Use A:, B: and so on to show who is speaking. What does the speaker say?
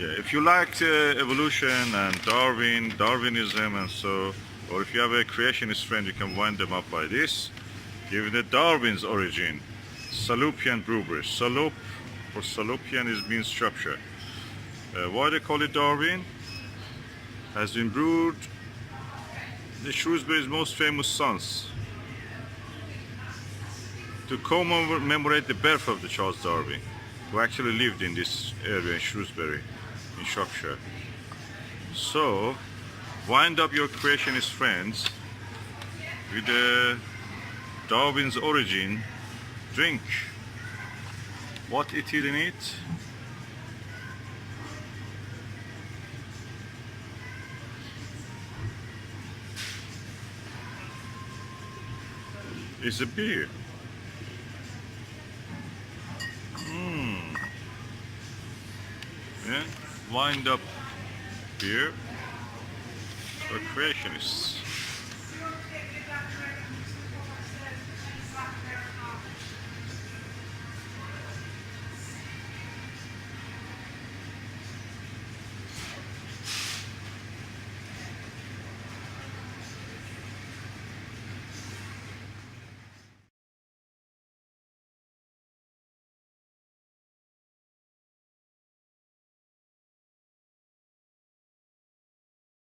A: Yeah, if you like evolution and Darwinism, and so, or if you have a creationist friend, you can wind them up by this. Given the Darwin's origin, Salopian brewery. Salop or Salopian is means structure. Why they call it Darwin? Has been brewed the Shrewsbury's most famous sons to commemorate the birth of the Charles Darwin, who actually lived in this area in Shrewsbury, in Shropshire. So, wind up your creationist friends with the Darwin's origin drink. What it is in it? It's a beer. Yeah, wind up beer for creationists.